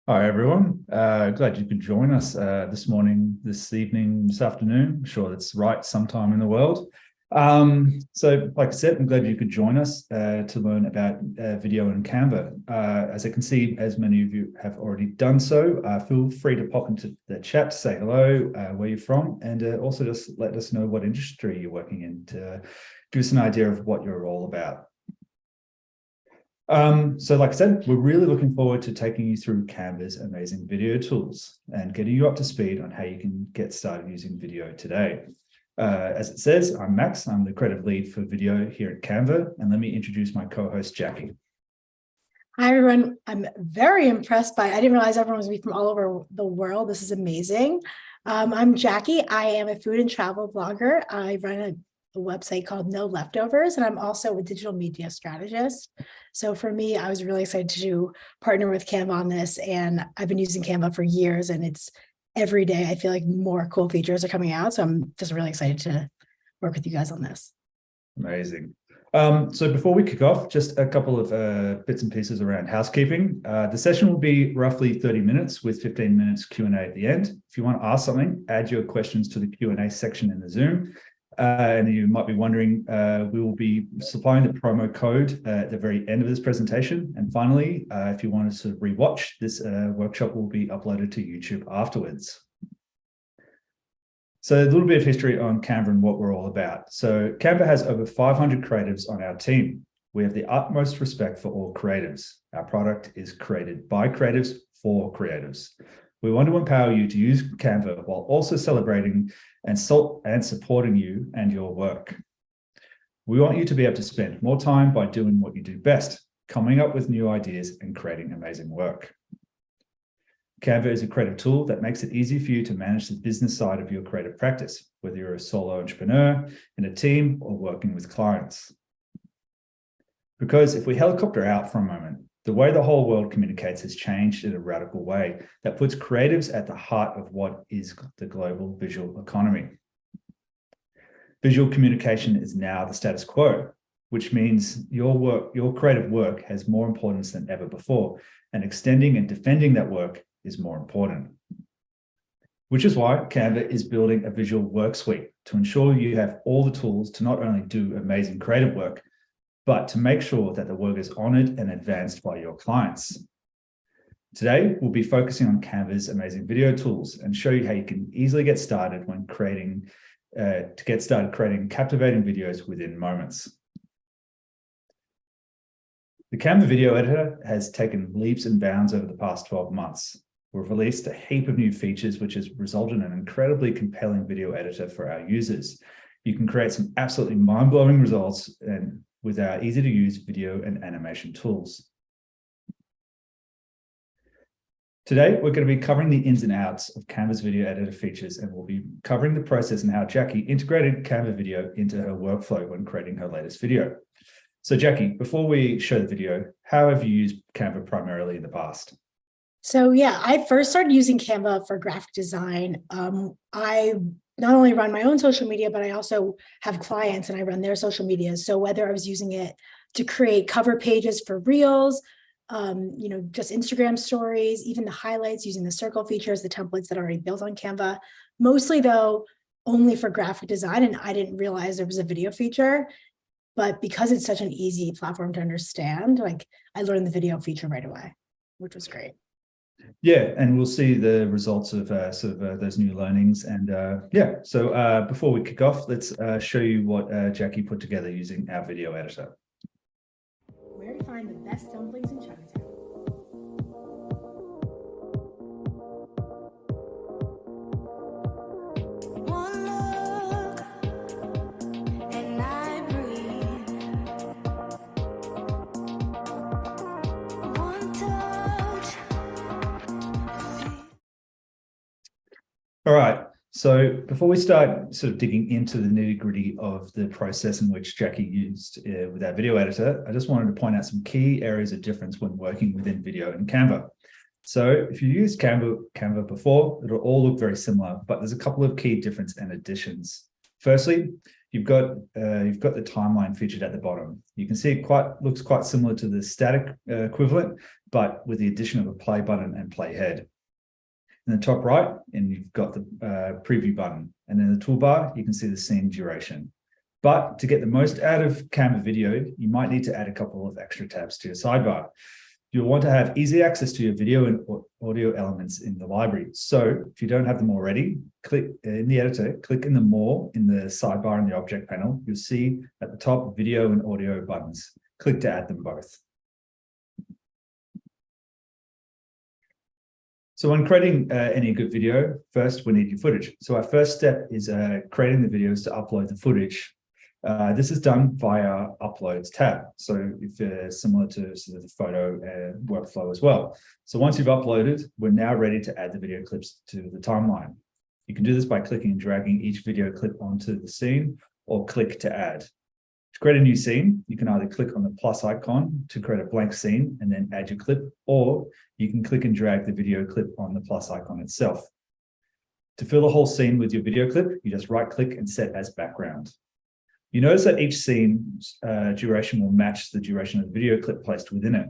Hi, everyone. Glad you could join us this morning, this evening, this afternoon. I'm sure that's right sometime in the world. So, like I said, I'm glad you could join us to learn about video and Canva. As I can see, as many of you have already done so, feel free to pop into the chat to say hello, where you're from, and also just let us know what industry you're working in to give us an idea of what you're all about. So like I said, we're really looking forward to taking you through Canva's amazing video tools and getting you up to speed on how you can get started using video today. As it says, I'm Max. I'm the creative lead for video here at Canva. And let me introduce my co-host, Jackie. Hi, everyone. I'm very impressed I didn't realize everyone was from all over the world. This is amazing. I'm Jackie. I am a food and travel blogger. I run a website called No Leftovers, and I'm also a digital media strategist. So for me, I was really excited to partner with Canva on this, and I've been using Canva for years, and it's every day I feel like more cool features are coming out. So I'm just really excited to work with you guys on this. Amazing. So before we kick off, just a couple of bits and pieces around housekeeping. The session will be roughly 30 minutes with 15 minutes Q&A at the end. If you want to ask something, add your questions to the Q&A section in the Zoom. And you might be wondering, we will be supplying the promo code at the very end of this presentation. And finally, if you wanted to rewatch, this workshop will be uploaded to YouTube afterwards. So a little bit of history on Canva and what we're all about. So Canva has over 500 creatives on our team. We have the utmost respect for all creatives. Our product is created by creatives for creatives. We want to empower you to use Canva while also celebrating and supporting you and your work. We want you to be able to spend more time by doing what you do best, coming up with new ideas and creating amazing work. Canva is a creative tool that makes it easy for you to manage the business side of your creative practice, whether you're a solo entrepreneur, in a team, or working with clients. Because if we helicopter out for a moment, the way the whole world communicates has changed in a radical way that puts creatives at the heart of what is the global visual economy. Visual communication is now the status quo, which means your creative work has more importance than ever before, and extending and defending that work is more important. Which is why Canva is building a visual work suite to ensure you have all the tools to not only do amazing creative work, but to make sure that the work is honored and advanced by your clients. Today, we'll be focusing on Canva's amazing video tools and show you how you can easily get started when creating captivating videos within moments. The Canva video editor has taken leaps and bounds over the past 12 months. We've released a heap of new features, which has resulted in an incredibly compelling video editor for our users. You can create some absolutely mind-blowing results and with our easy-to-use video and animation tools. Today, we're going to be covering the ins and outs of Canva's video editor features, and we'll be covering the process and how Jackie integrated Canva video into her workflow when creating her latest video. So Jackie, before we show the video, how have you used Canva primarily in the past? So yeah, I first started using Canva for graphic design. I not only run my own social media, but I also have clients and I run their social media. So whether I was using it to create cover pages for reels, just Instagram stories, even the highlights using the circle features, the templates that are already built on Canva, mostly though, only for graphic design. And I didn't realize there was a video feature, but because it's such an easy platform to understand, I learned the video feature right away, which was great. Yeah, and we'll see the results of those new learnings. And so before we kick off, let's show you what Jackie put together using our video editor. Where to find the best dumplings in Chinatown? All right, so before we start sort of digging into the nitty-gritty of the process in which Jackie used with our video editor, I just wanted to point out some key areas of difference when working within video in Canva. So if you used Canva before, it'll all look very similar, but there's a couple of key differences and additions. Firstly, you've got the timeline featured at the bottom. You can see it looks quite similar to the static equivalent, but with the addition of a play button and play head. In the top right, and you've got the preview button, and in the toolbar, you can see the scene duration. But to get the most out of Canva video, you might need to add a couple of extra tabs to your sidebar. You'll want to have easy access to your video and audio elements in the library. So if you don't have them already, click in the editor, click in the More in the sidebar in the object panel. You'll see at the top video and audio buttons. Click to add them both. So when creating any good video, first we need your footage. So our first step is creating the videos to upload the footage. This is done via Uploads tab. So if similar to sort of the photo workflow as well. So once you've uploaded, we're now ready to add the video clips to the timeline. You can do this by clicking and dragging each video clip onto the scene or click to add. To create a new scene, you can either click on the plus icon to create a blank scene and then add your clip, or you can click and drag the video clip on the plus icon itself. To fill the whole scene with your video clip, you just right click and set as background. You notice that each scene's duration will match the duration of the video clip placed within it.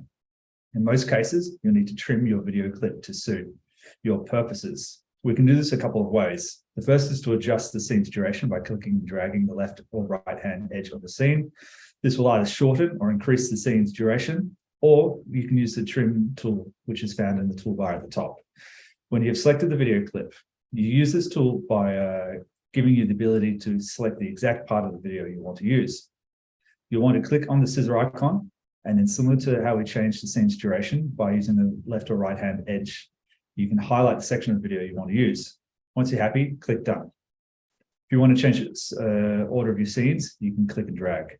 In most cases, you'll need to trim your video clip to suit your purposes. We can do this a couple of ways. The first is to adjust the scene's duration by clicking and dragging the left or right-hand edge of the scene. This will either shorten or increase the scene's duration, or you can use the trim tool, which is found in the toolbar at the top. When you've selected the video clip, you use this tool by giving you the ability to select the exact part of the video you want to use. You'll want to click on the scissor icon, and then similar to how we changed the scene's duration by using the left or right-hand edge, you can highlight the section of the video you want to use. Once you're happy, click Done. If you want to change its order of your scenes, you can click and drag.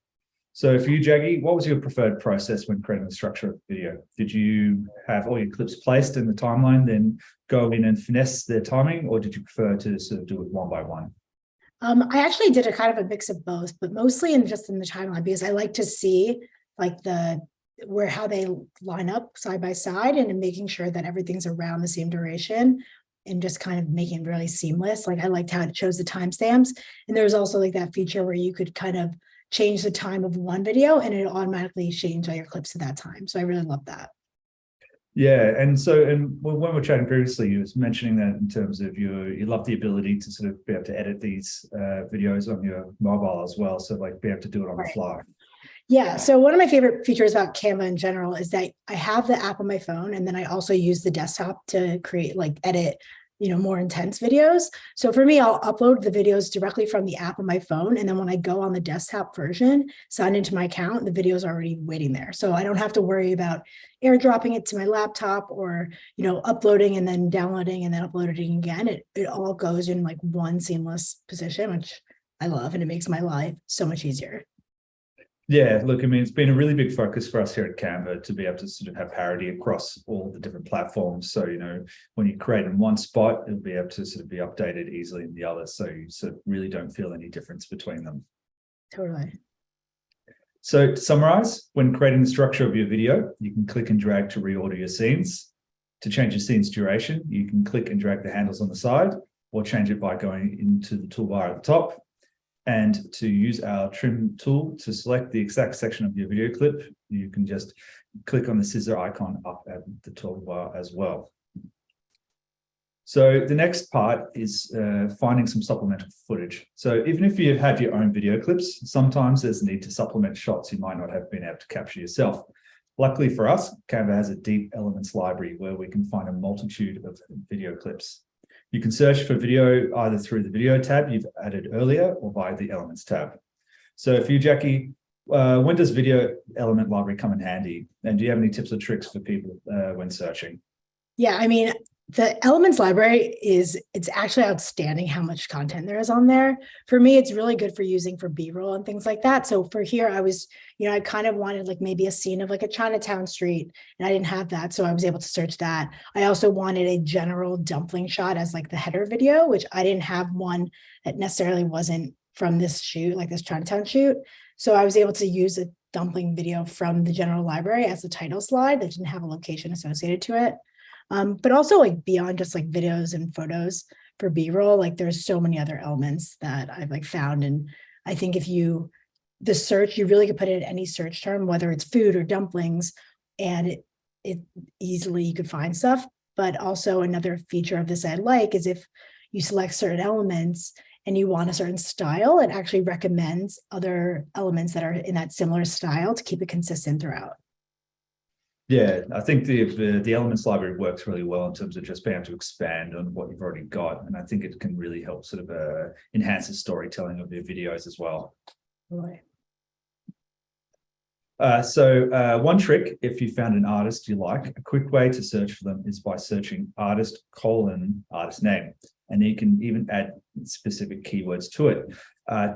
So for you, Jackie, what was your preferred process when creating the structure of the video? Did you have all your clips placed in the timeline, then go in and finesse their timing, or did you prefer to sort of do it one by one? I actually did a kind of a mix of both, but mostly in the timeline, because I like to see like how they line up side by side, and in making sure that everything's around the same duration and just kind of making it really seamless. Like I liked how it shows the timestamps. And there was also like that feature where you could kind of change the time of one video and it automatically change all your clips at that time. So I really love that. Yeah, and when we were chatting previously, you was mentioning that in terms of you love the ability to sort of be able to edit these videos on your mobile as well. So like be able to do it on the fly. Yeah, so one of my favorite features about Canva in general is that I have the app on my phone, and then I also use the desktop to create, like edit, more intense videos. So for me, I'll upload the videos directly from the app on my phone. And then when I go on the desktop version, sign into my account, the video is already waiting there. So I don't have to worry about airdropping it to my laptop or, uploading and then downloading and then uploading again. It all goes in like one seamless position, which I love, and it makes my life so much easier. Yeah, look, I mean, it's been a really big focus for us here at Canva to be able to sort of have parity across all the different platforms. So, when you create in one spot, it'll be able to sort of be updated easily in the other. So you sort of really don't feel any difference between them. Totally. So to summarize, when creating the structure of your video, you can click and drag to reorder your scenes. To change your scene's duration, you can click and drag the handles on the side, or change it by going into the toolbar at the top. And to use our trim tool to select the exact section of your video clip, you can just click on the scissor icon up at the toolbar as well. So the next part is finding some supplemental footage. So even if you have your own video clips, sometimes there's a need to supplement shots you might not have been able to capture yourself. Luckily for us, Canva has a deep elements library where we can find a multitude of video clips. You can search for video either through the video tab you've added earlier or via the elements tab. So for you, Jackie, when does video element library come in handy? And do you have any tips or tricks for people when searching? Yeah, I mean, the elements library it's actually outstanding how much content there is on there. For me, it's really good for using for B-roll and things like that. So for here, I was, I kind of wanted like maybe a scene of like a Chinatown street, and I didn't have that. So I was able to search that. I also wanted a general dumpling shot as like the header video, which I didn't have one that necessarily wasn't from this shoot, like this Chinatown shoot. So I was able to use a dumpling video from the general library as the title slide that didn't have a location associated to it. But also like beyond just like videos and photos for B-roll, like there's so many other elements that I've like found and I think the search, you really could put it in any search term, whether it's food or dumplings, and it easily you could find stuff. But also another feature of this I like is if you select certain elements and you want a certain style, it actually recommends other elements that are in that similar style to keep it consistent throughout. Yeah, I think the elements library works really well in terms of just being able to expand on what you've already got. And I think it can really help sort of enhance the storytelling of your videos as well. Right. One trick, if you found an artist you like, a quick way to search for them is by searching artist name. And you can even add specific keywords to it.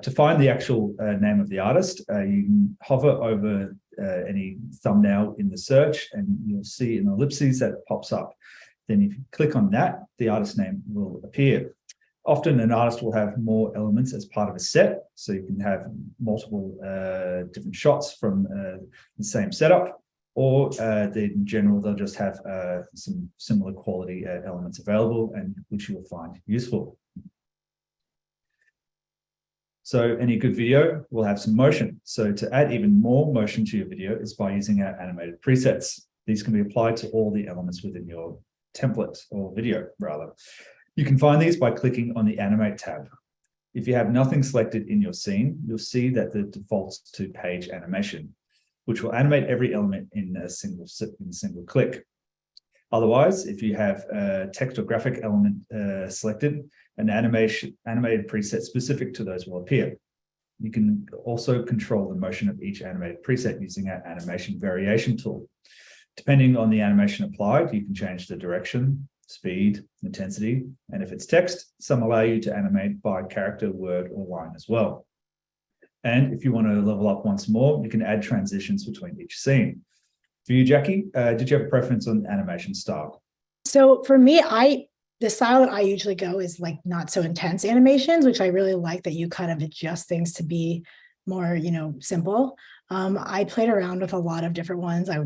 To find the actual name of the artist, you can hover over any thumbnail in the search and you'll see an ellipses that pops up. Then if you click on that, the artist name will appear. Often an artist will have more elements as part of a set, so you can have multiple different shots from the same setup, or in general, they'll just have some similar quality elements available, and which you will find useful. So any good video will have some motion. So to add even more motion to your video is by using our animated presets. These can be applied to all the elements within your template or video, rather. You can find these by clicking on the Animate tab. If you have nothing selected in your scene, you'll see that the defaults to page animation, which will animate every element in a single click. Otherwise, if you have a text or graphic element selected, an animated preset specific to those will appear. You can also control the motion of each animated preset using our animation variation tool. Depending on the animation applied, you can change the direction, speed, intensity, and if it's text, some allow you to animate by character, word, or line as well. And if you want to level up once more, you can add transitions between each scene. For you, Jackie, did you have a preference on animation style? So for me, the style that I usually go is like not so intense animations, which I really like, that you kind of adjust things to be more, simple. I played around with a lot of different ones. I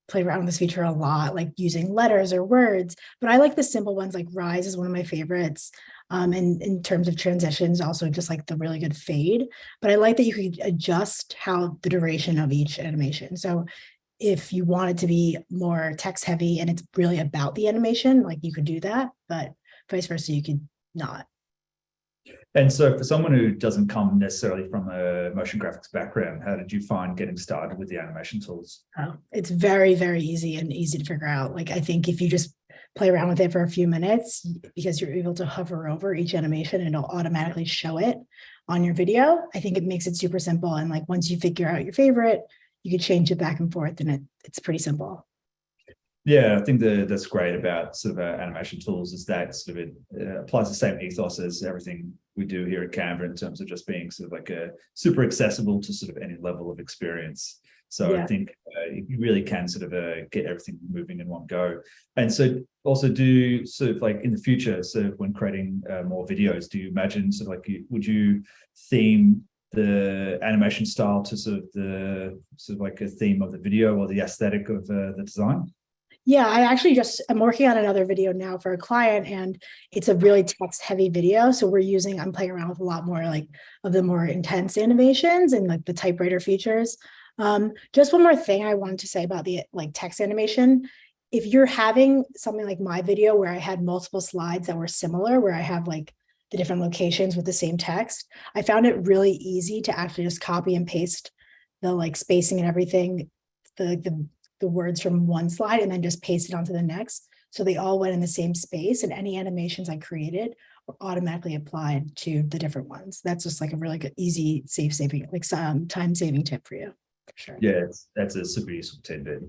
play around with this feature a lot, like using letters or words, but I like the simple ones, like Rise is one of my favorites. And in terms of transitions, also just like the really good fade, but I like that you could adjust how the duration of each animation. So if you want it to be more text heavy and it's really about the animation, like you could do that, but vice versa, you could not. And so for someone who doesn't come necessarily from a motion graphics background, how did you find getting started with the animation tools? Oh, it's very, very easy and easy to figure out. Like, I think if you just play around with it for a few minutes, because you're able to hover over each animation and it'll automatically show it on your video, I think it makes it super simple. And like, once you figure out your favorite, you could change it back and forth, and it's pretty simple. Yeah, I think that's great about sort of animation tools is that sort of it applies the same ethos as everything we do here at Canva in terms of just being sort of like a super accessible to sort of any level of experience. So yeah. I think you really can sort of get everything moving in one go. And so also do sort of like in the future, sort of when creating more videos, do you imagine sort of like would you theme the animation style to sort of like a theme of the video or the aesthetic of the design? Yeah, I'm working on another video now for a client, and it's a really text heavy video. So I'm playing around with a lot more like of the more intense animations and like the typewriter features. Just one more thing I wanted to say about the like text animation. If you're having something like my video where I had multiple slides that were similar, where I have like the different locations with the same text, I found it really easy to actually just copy and paste the like spacing and everything, the words from one slide and then just paste it onto the next. So they all went in the same space, and any animations I created were automatically applied to the different ones. That's just like a really good, easy, saving, like some time saving tip for you, for sure. Yeah, that's a super useful tidbit.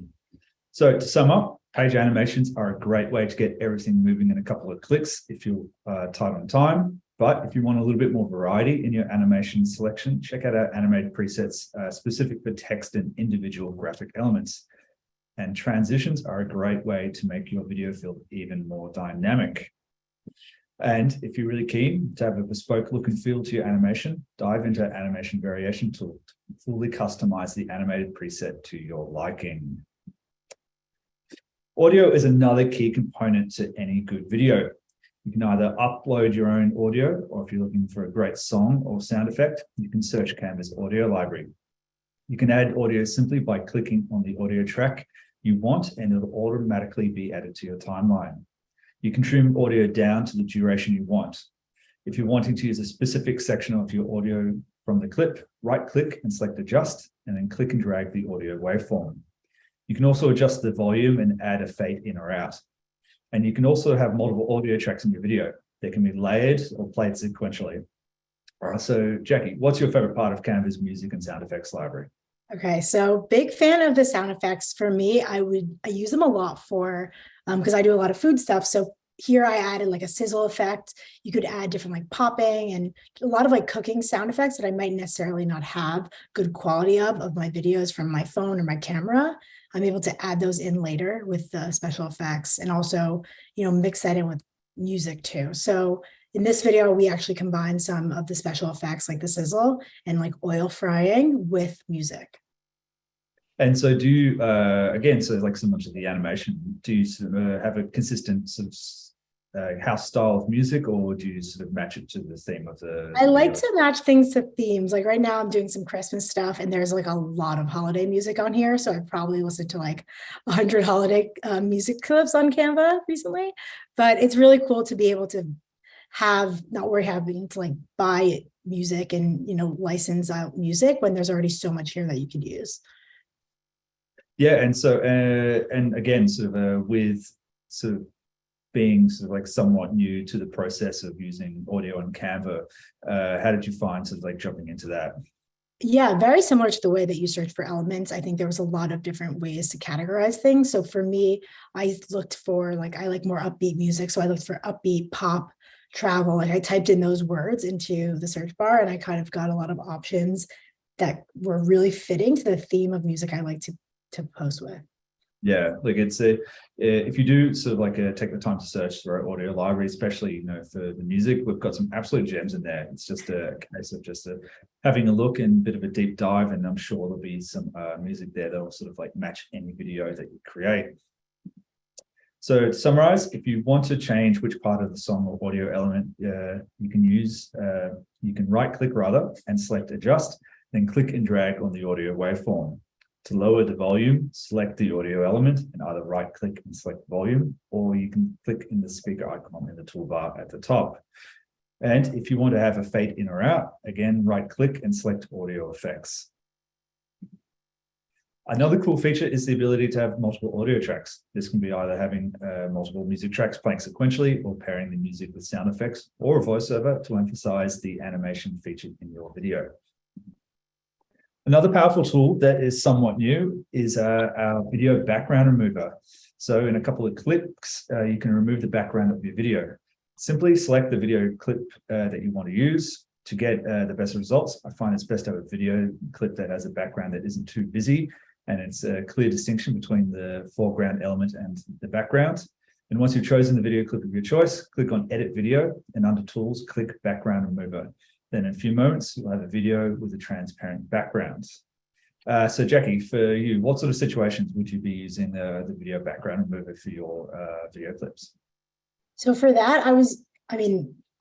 So to sum up, page animations are a great way to get everything moving in a couple of clicks if you're tight on time. But if you want a little bit more variety in your animation selection, check out our animated presets specific for text and individual graphic elements. And transitions are a great way to make your video feel even more dynamic. And if you're really keen to have a bespoke look and feel to your animation, dive into our animation variation tool to fully customize the animated preset to your liking. Audio is another key component to any good video. You can either upload your own audio, or if you're looking for a great song or sound effect, you can search Canva's audio library. You can add audio simply by clicking on the audio track you want, and it'll automatically be added to your timeline. You can trim audio down to the duration you want. If you're wanting to use a specific section of your audio from the clip, right-click and select Adjust, and then click and drag the audio waveform. You can also adjust the volume and add a fade in or out. And you can also have multiple audio tracks in your video. They can be layered or played sequentially. All right, so Jackie, what's your favorite part of Canva's music and sound effects library? Okay, so big fan of the sound effects. For me, I use them a lot for because I do a lot of food stuff. So here I added like a sizzle effect. You could add different like popping and a lot of like cooking sound effects that I might necessarily not have good quality of my videos from my phone or my camera. I'm able to add those in later with the special effects, and also, mix that in with music too. So in this video, we actually combine some of the special effects like the sizzle and like oil frying with music. And so do you, again, so like so much of the animation, do you sort of have a consistent sort of house style of music, or do you sort of match it to the theme of the I like to match things to themes. Like right now I'm doing some Christmas stuff and there's like a lot of holiday music on here. So I probably listened to like 100 holiday music clips on Canva recently, but it's really cool to be able to not worry having to like buy music and, license out music when there's already so much here that you could use. Yeah, and so and again, sort of with sort of being sort of like somewhat new to the process of using audio on Canva, how did you find sort of like jumping into that? Yeah, very similar to the way that you search for elements. I think there was a lot of different ways to categorize things. So for me, I looked for I like more upbeat music. So I looked for upbeat, pop, travel. Like I typed in those words into the search bar and I kind of got a lot of options that were really fitting to the theme of music I like to post with. Yeah, like it's if you do sort of like take the time to search through our audio library, especially for the music, we've got some absolute gems in there. It's just a case of just having a look and a bit of a deep dive, and I'm sure there'll be some music there that'll sort of like match any video that you create. So to summarize, if you want to change which part of the song or audio element you can right-click rather and select Adjust, then click and drag on the audio waveform. To lower the volume, select the audio element and either right-click and select volume, or you can click in the speaker icon in the toolbar at the top. And if you want to have a fade in or out, again, right-click and select audio effects. Another cool feature is the ability to have multiple audio tracks. This can be either having multiple music tracks playing sequentially, or pairing the music with sound effects or a voiceover to emphasize the animation featured in your video. Another powerful tool that is somewhat new is our video background remover. So in a couple of clicks, you can remove the background of your video. Simply select the video clip that you want to use. To get the best results, I find it's best to have a video clip that has a background that isn't too busy, and it's a clear distinction between the foreground element and the background. And once you've chosen the video clip of your choice, click on Edit Video, and under Tools, click Background Remover. Then in a few moments, you'll have a video with a transparent background. So Jackie, for you, what sort of situations would you be using the video background remover for your video clips? So for that,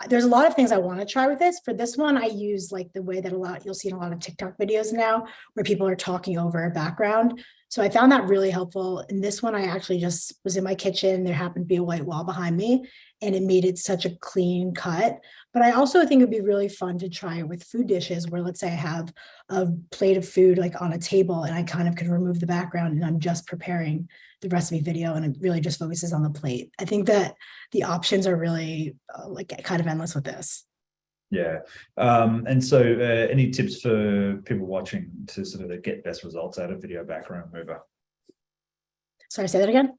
there's a lot of things I want to try with this. For this one, I use like the way that you'll see in a lot of TikTok videos now where people are talking over a background. So I found that really helpful. In this one, I actually just was in my kitchen. There happened to be a white wall behind me, and it made it such a clean cut. But I also think it'd be really fun to try it with food dishes where, let's say I have a plate of food like on a table and I kind of can remove the background and I'm just preparing the recipe video and it really just focuses on the plate. I think that the options are really kind of endless with this. Yeah. And so any tips for people watching to sort of get best results out of video background remover? Sorry, say that again?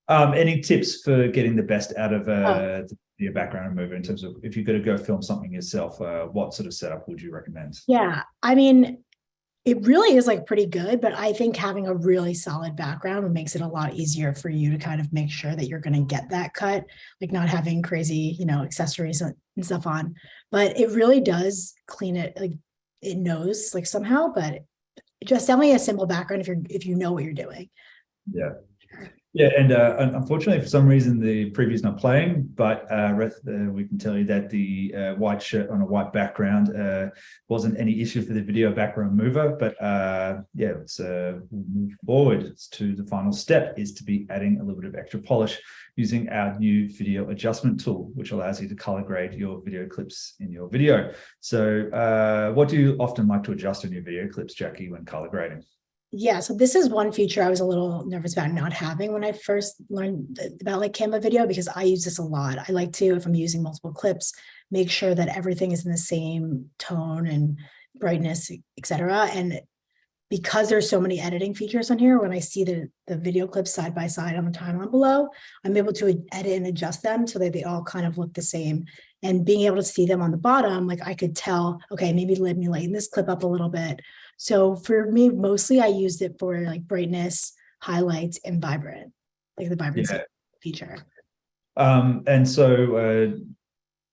Any tips for getting the best out of the video background remover in terms of if you're going to go film something yourself, what sort of setup would you recommend? Yeah, it really is like pretty good, but I think having a really solid background makes it a lot easier for you to kind of make sure that you're going to get that cut, like not having crazy, accessories and stuff on. But it really does clean it, like it knows like somehow, but just definitely a simple background if you know what you're doing. Yeah. Yeah, and unfortunately, for some reason, the preview's not playing, but we can tell you that the white shirt on a white background wasn't any issue for the video background mover. But yeah, let's move forward to the final step, is to be adding a little bit of extra polish using our new video adjustment tool, which allows you to color grade your video clips in your video. So what do you often like to adjust in your video clips, Jackie, when color grading? Yeah, so this is one feature I was a little nervous about not having when I first learned about like Canva video, because I use this a lot. I like to, if I'm using multiple clips, make sure that everything is in the same tone and brightness, etc. And because there's so many editing features on here, when I see the video clips side by side on the timeline below, I'm able to edit and adjust them so that they all kind of look the same. And being able to see them on the bottom, like I could tell, okay, maybe let me lighten this clip up a little bit. So for me, mostly I used it for like brightness, highlights, and vibrant, like the vibrancy feature. And so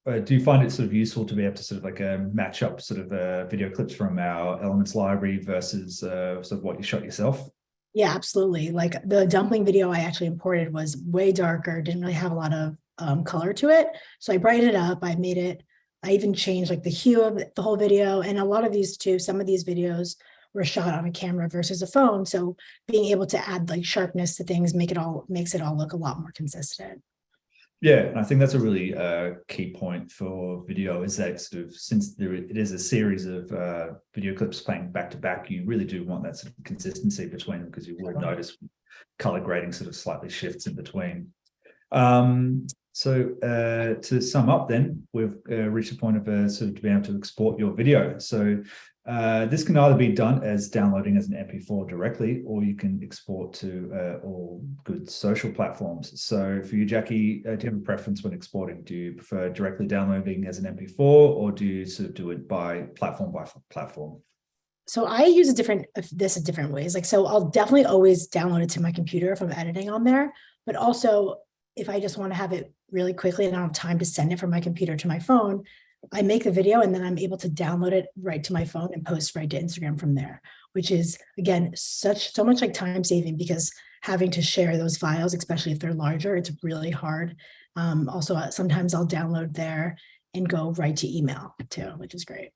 do you find it sort of useful to be able to sort of like match up sort of video clips from our Elements library versus sort of what you shot yourself? Yeah, absolutely. Like the dumpling video I actually imported was way darker, didn't really have a lot of color to it. So I brightened it up. I even changed like the hue of the whole video. And a lot of these too, some of these videos were shot on a camera versus a phone. So being able to add like sharpness to things, makes it all look a lot more consistent. Yeah, and I think that's a really key point for video, is that sort of, since it is a series of video clips playing back to back, you really do want that sort of consistency between them, because you would notice color grading sort of slightly shifts in between. So to sum up then, we've reached a point of sort of being able to export your video. So this can either be done as downloading as an MP4 directly, or you can export to all good social platforms. So for you, Jackie, do you have a preference when exporting? Do you prefer directly downloading as an MP4, or do you sort of do it by platform? So I use different ways. Like, so I'll definitely always download it to my computer if I'm editing on there, but also if I just want to have it really quickly and I don't have time to send it from my computer to my phone, I make the video and then I'm able to download it right to my phone and post right to Instagram from there, which is, again, so much like time saving, because having to share those files, especially if they're larger, it's really hard. Also, sometimes I'll download there and go right to email too, which is great.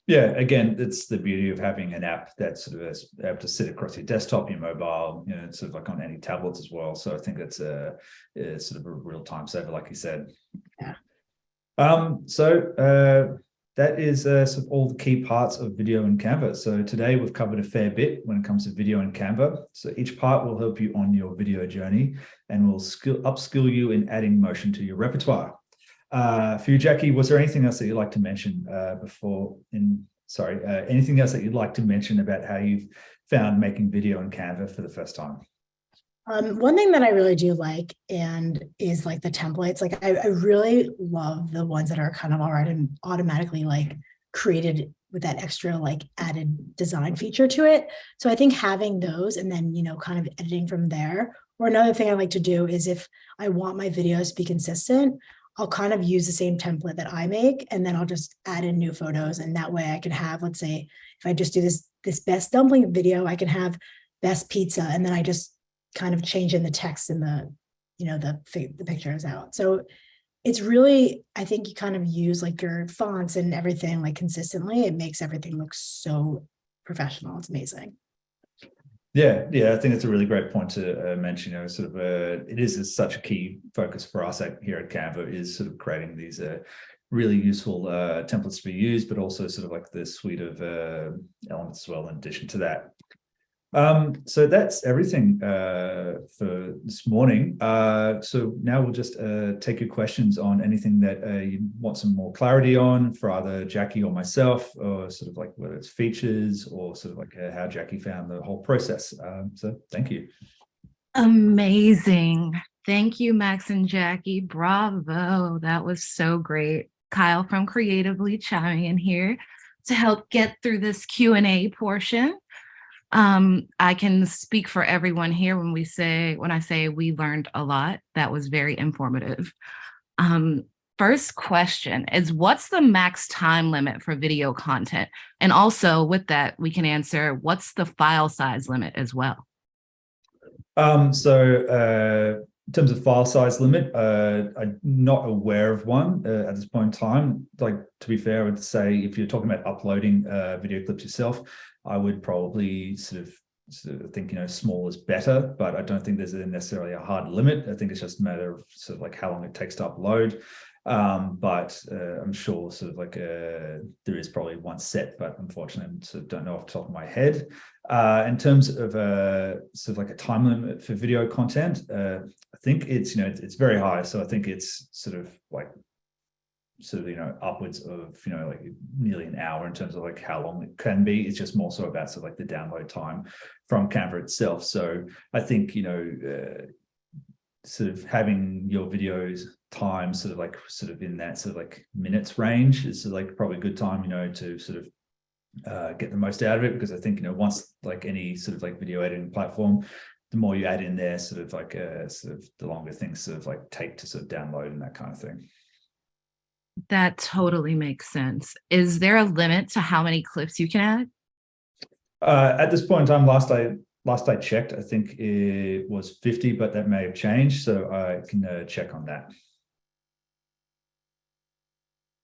Yeah, again, it's the beauty of having an app that's sort of able to sit across your desktop, your mobile, it's sort of like on any tablets as well. So I think that's a sort of a real time saver, like you said. Yeah. So that is sort of all the key parts of video in Canva. So today we've covered a fair bit when it comes to video in Canva. So each part will help you on your video journey and will upskill you in adding motion to your repertoire. For you, Jackie, was there anything else that you'd like to mention anything else that you'd like to mention about how you've found making video in Canva for the first time? One thing that I really do like is like the templates. Like I really love the ones that are kind of already automatically like created with that extra like added design feature to it. So I think having those and then, kind of editing from there. Or another thing I like to do is, if I want my videos to be consistent, I'll kind of use the same template that I make, and then I'll just add in new photos. And that way I can have, let's say, if I just do this best dumpling video, I can have best pizza. And then I just kind of change in the text and the pictures out. So it's really, I think you kind of use like your fonts and everything like consistently. It makes everything look so professional. It's amazing. Yeah, I think it's a really great point to mention. It is such a key focus for us here at Canva, is sort of creating these really useful templates to be used, but also sort of like the suite of elements as well in addition to that. So that's everything for this morning. So now we'll just take your questions on anything that you want some more clarity on for either Jackie or myself, or sort of like whether it's features or sort of like how Jackie found the whole process. So thank you. Amazing. Thank you, Max and Jackie. Bravo. That was so great. Kyle from Creatively chiming in here to help get through this Q&A portion. I can speak for everyone here when I say we learned a lot. That was very informative. First question is, what's the max time limit for video content? And also with that, we can answer, what's the file size limit as well? In terms of file size limit, I'm not aware of one at this point in time. Like, to be fair, I would say if you're talking about uploading video clips yourself, I would probably sort of think, small is better, but I don't think there's necessarily a hard limit. I think it's just a matter of sort of like how long it takes to upload. But I'm sure sort of like there is probably one set, but unfortunately I sort of don't know off the top of my head. In terms of sort of like a time limit for video content, I think it's it's very high. So I think it's sort of upwards of like nearly an hour in terms of like how long it can be. It's just more so about sort of like the download time from Canva itself. So I think sort of having your videos time sort of in that sort of like minutes range is sort of like probably a good time to sort of get the most out of it, because I think once like any sort of like video editing platform, the more you add in there, sort of like sort of the longer things sort of like take to sort of download and that kind of thing. That totally makes sense. Is there a limit to how many clips you can add? At this point in time, last I checked, I think it was 50, but that may have changed, so I can check on that.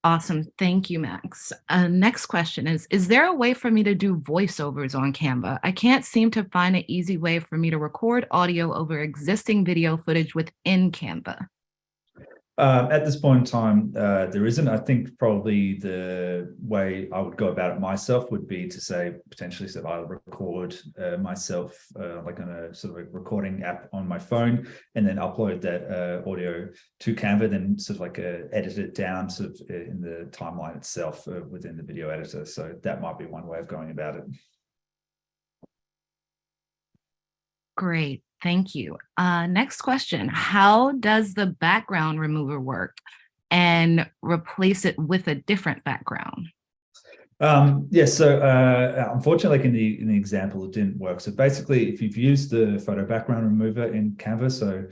Awesome. Thank you, Max. Next question is there a way for me to do voiceovers on Canva? I can't seem to find an easy way for me to record audio over existing video footage within Canva. At this point in time, there isn't. I think probably the way I would go about it myself would be to say potentially that I'll record myself like on a sort of a recording app on my phone, and then upload that audio to Canva, then sort of like edit it down sort of in the timeline itself within the video editor. So that might be one way of going about it. Great. Thank you. Next question. How does the background remover work and replace it with a different background? So unfortunately, like in the example, it didn't work. So basically, if you've used the photo background remover in Canva, so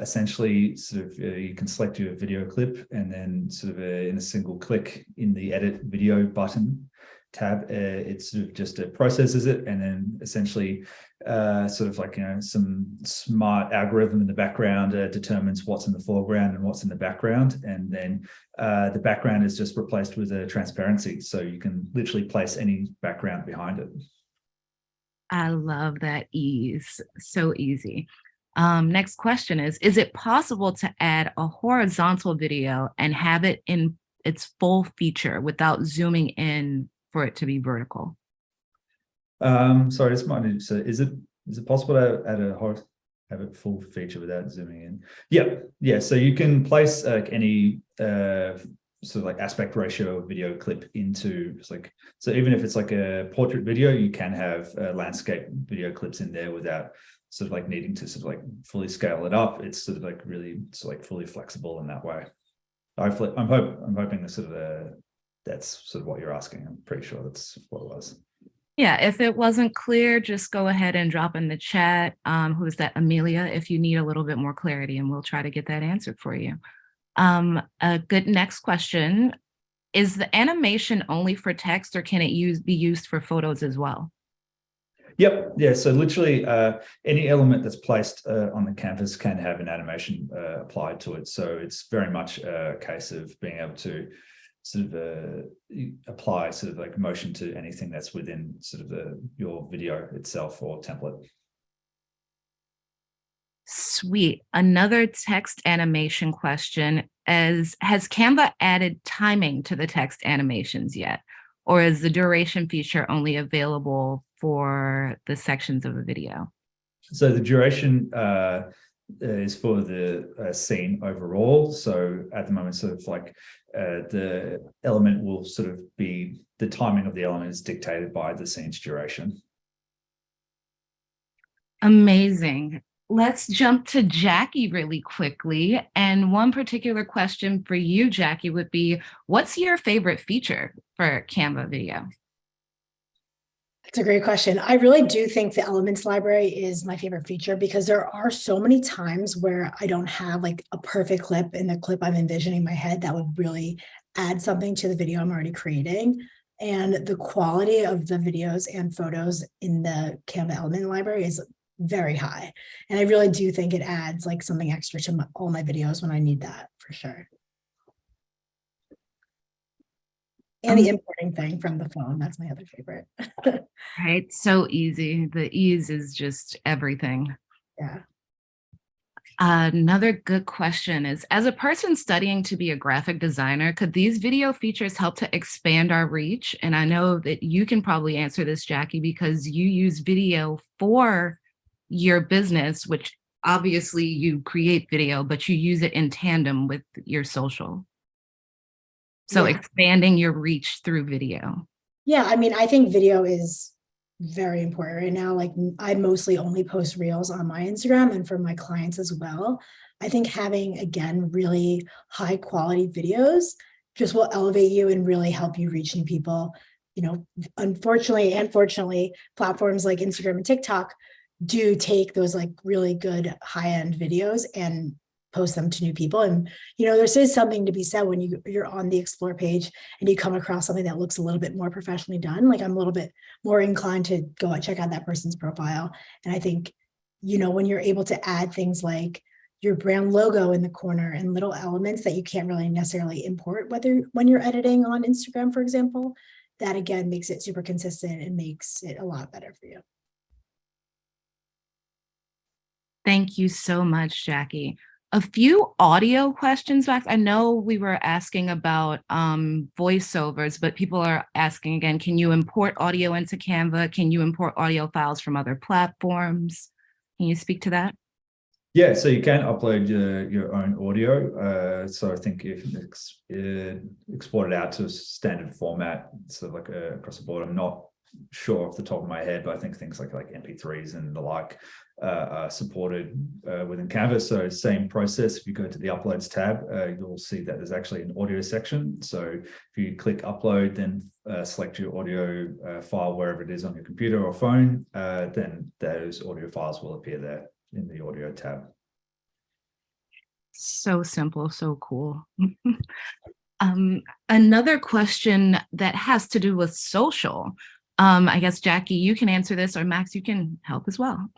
essentially sort of you can select your video clip, and then sort of in a single click in the edit video button tab, it sort of just processes it, and then essentially sort of like some smart algorithm in the background determines what's in the foreground and what's in the background, and then the background is just replaced with a transparency, so you can literally place any background behind it. I love that ease. So easy. Next question is it possible to add a horizontal video and have it in its full feature without zooming in for it to be vertical? Sorry, this might be, so is it possible to add have it full feature without zooming in? Yeah. So you can place like any sort of like aspect ratio video clip into like, so even if it's like a portrait video, you can have landscape video clips in there without sort of like needing to sort of like fully scale it up. It's sort of like really like fully flexible in that way. I'm hoping that sort of that's sort of what you're asking. I'm pretty sure that's what it was. Yeah, if it wasn't clear, just go ahead and drop in the chat. Who is that? Amelia, if you need a little bit more clarity, and we'll try to get that answered for you. A good next question. Is the animation only for text, or can it be used for photos as well? Yep. Yeah. So literally any element that's placed on the canvas can have an animation applied to it. So it's very much a case of being able to sort of apply sort of like motion to anything that's within sort of your video itself or template. Sweet. Another text animation question is, has Canva added timing to the text animations yet? Or is the duration feature only available for the sections of a video? So the duration is for the scene overall. So at the moment, sort of like the element will sort of be, the timing of the element is dictated by the scene's duration. Amazing. Let's jump to Jackie really quickly. And one particular question for you, Jackie, would be, what's your favorite feature for Canva video? That's a great question. I really do think the elements library is my favorite feature, because there are so many times where I don't have like a perfect clip in the clip I'm envisioning in my head that would really add something to the video I'm already creating. And the quality of the videos and photos in the Canva element library is very high. And I really do think it adds like something extra to all my videos when I need that, for sure. And the importing thing from the phone, that's my other favorite. Right, so easy. The ease is just everything. Yeah. Another good question is, as a person studying to be a graphic designer, could these video features help to expand our reach? And I know that you can probably answer this, Jackie, because you use video for your business, which obviously you create video, but you use it in tandem with your social. So Yeah. expanding your reach through video. Yeah, I mean, I think video is very important right now. Like I mostly only post reels on my Instagram and for my clients as well. I think having, again, really high quality videos just will elevate you and really help you reach new people. You know, unfortunately and fortunately, platforms like Instagram and TikTok do take those like really good high-end videos and post them to new people. And, you know, there is something to be said when you're on the explore page and you come across something that looks a little bit more professionally done. Like I'm a little bit more inclined to go and check out that person's profile. And I think, you know, when you're able to add things like your brand logo in the corner and little elements that you can't really necessarily import, whether when you're editing on Instagram, for example, that again makes it super consistent and makes it a lot better for you. Thank you so much, Jackie. A few audio questions, Max. I know we were asking about voiceovers, but people are asking again, can you import audio into Canva? Can you import audio files from other platforms? Can you speak to that? Yeah, so you can upload your own audio. So I think if export it out to a standard format, so like across the board. I'm not sure off the top of my head, but I think things like MP3s and the like are supported within Canva. So same process. If you go to the Uploads tab, you'll see that there's actually an audio section. So if you click Upload, then select your audio file wherever it is on your computer or phone, then those audio files will appear there in the audio tab. So simple, so cool. Another question that has to do with social. I guess, Jackie, you can answer this, or Max, you can help as well.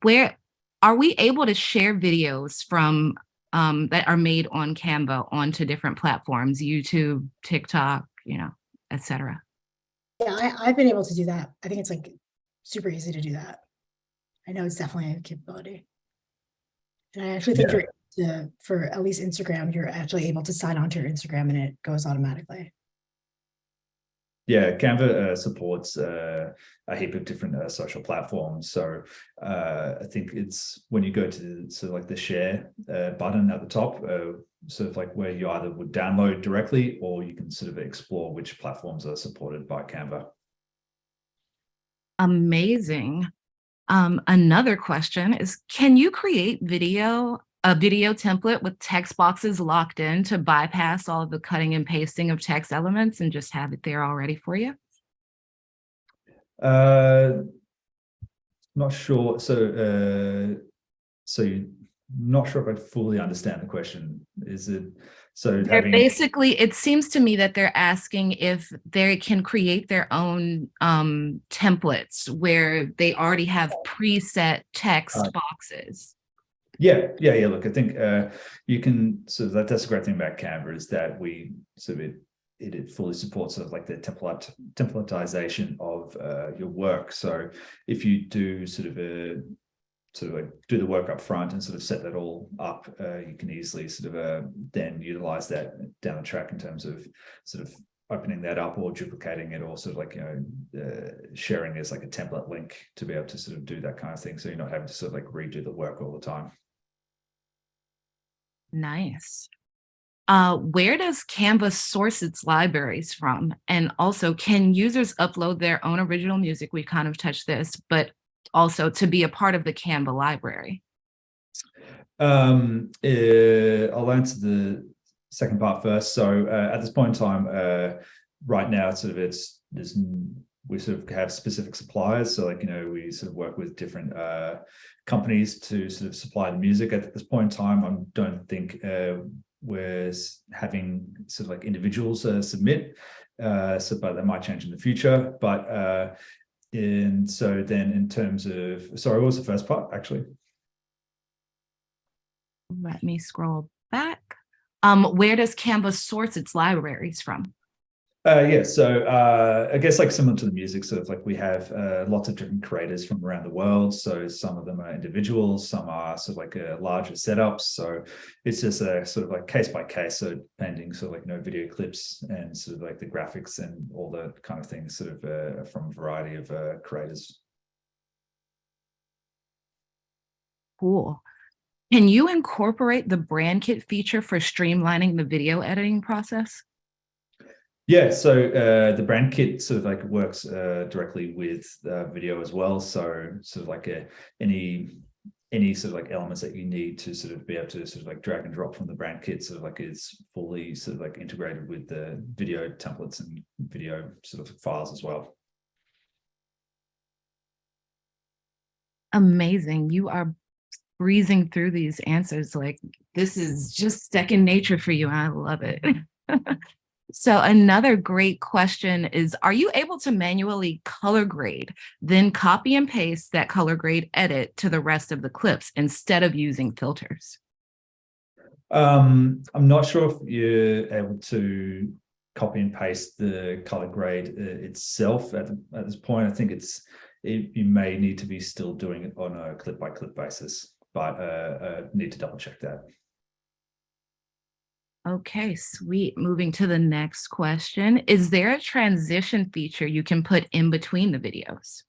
Where are we able to share videos from that are made on Canva onto different platforms, YouTube, TikTok, you know, etc.? Yeah, I've been able to do that. I think it's like super easy to do that. I know it's definitely a capability. And I actually think for at least Instagram, you're actually able to sign on to your Instagram and it goes automatically. Yeah, Canva supports a heap of different social platforms. So I think it's when you go to sort of like the share button at the top, sort of like where you either would download directly or you can sort of explore which platforms are supported by Canva. Amazing. Another question is, can you create a video template with text boxes locked in to bypass all of the cutting and pasting of text elements and just have it there already for you? Not sure. So you're not sure if I fully understand the question. Is it so They're having basically, it seems to me that they're asking if they can create their own templates where they already have preset text boxes. Yeah. Look, I think you can sort of that's a great thing about Canva is that we sort of it fully supports sort of like the templatization of your work. So if you do sort of like do the work up front and sort of set that all up, you can easily sort of then utilize that down the track in terms of sort of opening that up or duplicating it or sort of like, you know, sharing as like a template link to be able to sort of do that kind of thing. So you're not having to sort of like redo the work all the time. Nice. Where does Canva source its libraries from? And also, can users upload their own original music? We kind of touched this, but also to be a part of the Canva library. I'll answer the second part first. So at this point in time, right now, sort of we sort of have specific suppliers. So like, you know, we sort of work with different companies to sort of supply the music. At this point in time, I don't think we're having sort of like individuals submit. But that might change in the future. But And so then in terms of, sorry, what was the first part actually? Let me scroll back. Where does Canva source its libraries from? Yeah, so I guess like similar to the music, sort of like we have lots of different creators from around the world. So some of them are individuals, some are sort of like larger setups. So it's just a sort of like case by case. So depending, sort of like video clips and sort of like the graphics and all the kind of things, sort of from a variety of creators. Cool. Can you incorporate the brand kit feature for streamlining the video editing process? Yeah, so the brand kit sort of like works directly with video as well. So sort of like any sort of like elements that you need to sort of be able to sort of like drag and drop from the brand kit sort of like is fully sort of like integrated with the video templates and video sort of files as well. Amazing. You are breezing through these answers like this is just second nature for you. I love it. So another great question is, are you able to manually color grade, then copy and paste that color grade edit to the rest of the clips instead of using filters? I'm not sure if you're able to copy and paste the color grade itself at this point. I think you may need to be still doing it on a clip by clip basis, but need to double check that. Okay, sweet. Moving to the next question. Is there a transition feature you can put in between the videos?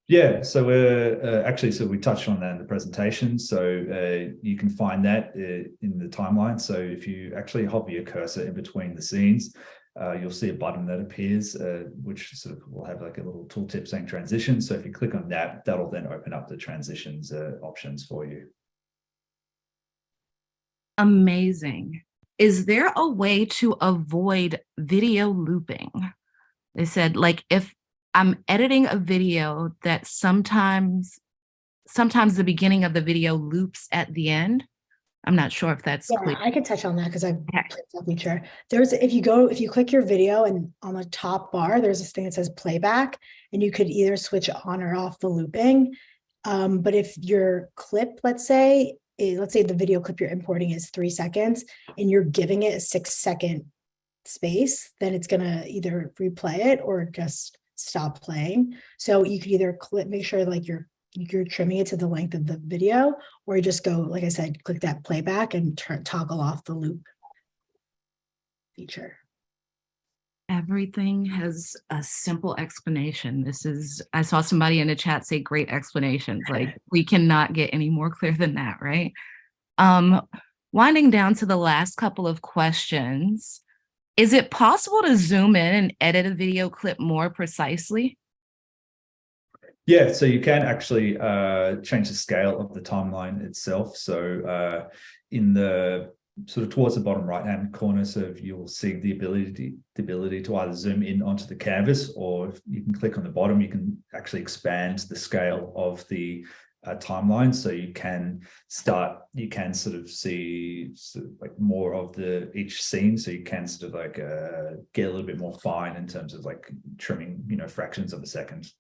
Yeah, so we're actually, so we touched on that in the presentation. So you can find that in the timeline. So if you actually hover your cursor in between the scenes, you'll see a button that appears, which sort of will have like a little tooltip saying transition. So if you click on that, that'll then open up the transitions options for you. Amazing. Is there a way to avoid video looping? They said, like, if I'm editing a video that sometimes the beginning of the video loops at the end. I'm not sure if that's Yeah, clear. I can touch on that because I've Okay. played that feature. If you click your video and on the top bar, there's this thing that says playback, and you could either switch on or off the looping. But if your clip, let's say the video clip you're importing is 3 seconds and you're giving it a 6-second space, then it's gonna either replay it or just stop playing. So you could either make sure like you're trimming it to the length of the video, or you just go, like I said, click that playback and toggle off the loop feature. Everything has a simple explanation. I saw somebody in the chat say great explanations. Like we cannot get any more clear than that, right? Winding down to the last couple of questions. Is it possible to zoom in and edit a video clip more precisely? Yeah, so you can actually change the scale of the timeline itself. So in the sort of towards the bottom right-hand corner, so you'll see the ability to either zoom in onto the canvas, or if you can click on the bottom, you can actually expand the scale of the timeline. So you can sort of see like more of each scene. So you can sort of like get a little bit more fine in terms of like trimming, fractions of a second.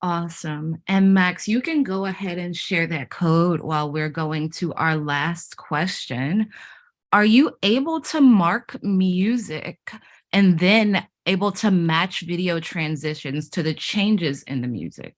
Awesome. And Max, you can go ahead and share that code while we're going to our last question. Are you able to mark music and then able to match video transitions to the changes in the music?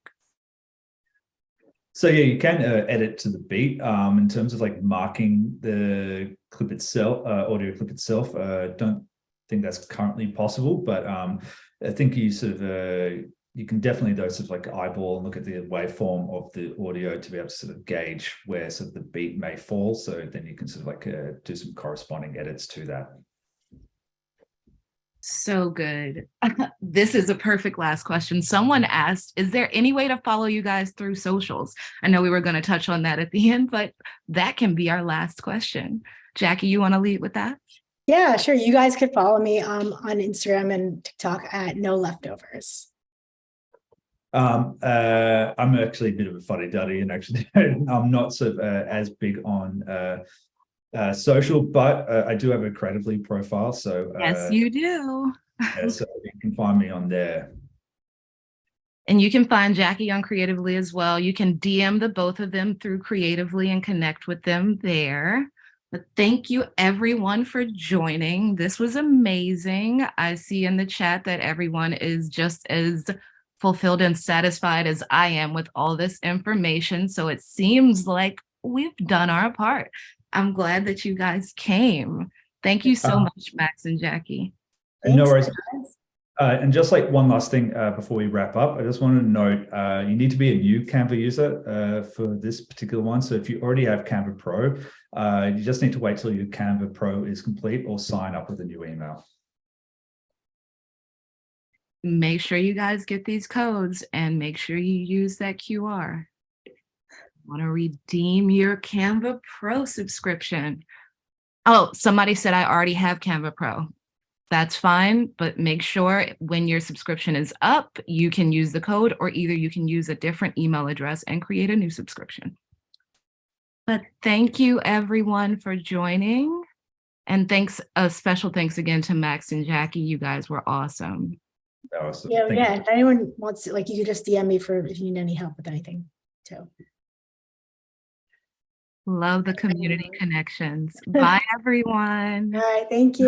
So yeah, you can edit to the beat. In terms of like marking the clip itself, audio clip itself, don't think that's currently possible, but I think you sort of you can definitely though sort of like eyeball and look at the waveform of the audio to be able to sort of gauge where sort of the beat may fall. So then you can sort of like do some corresponding edits to that. So good. This is a perfect last question. Someone asked, is there any way to follow you guys through socials? I know we were going to touch on that at the end, but that can be our last question. Jackie, you want to lead with that? Yeah, sure. You guys could follow me on Instagram and TikTok at No Leftovers. I'm actually a bit of a fuddy-duddy, and actually I'm not sort of as big on social, but I do have a Creatively profile. So yes, you do. so you can find me on there. And you can find Jackie on Creatively as well. You can DM the both of them through Creatively and connect with them there. But thank you everyone for joining. This was amazing. I see in the chat that everyone is just as fulfilled and satisfied as I am with all this information. So it seems like we've done our part. I'm glad that you guys came. Thank you so much, Max and Jackie. No Thanks, worries. guys. And just like one last thing before we wrap up, I just wanted to note you need to be a new Canva user for this particular one. So if you already have Canva Pro, you just need to wait till your Canva Pro is complete or sign up with a new email. Make sure you guys get these codes and make sure you use that QR. Want to redeem your Canva Pro subscription. Oh, somebody said I already have Canva Pro. That's fine, but make sure when your subscription is up, you can use the code, or either you can use a different email address and create a new subscription. But thank you everyone for joining. And thanks, a special thanks again to Max and Jackie. You guys were awesome. Awesome. Yeah, Thank yeah. you. If anyone wants to, like, you could just DM me if you need any help with anything too. Love the community connections. Bye, everyone. All right, thank you.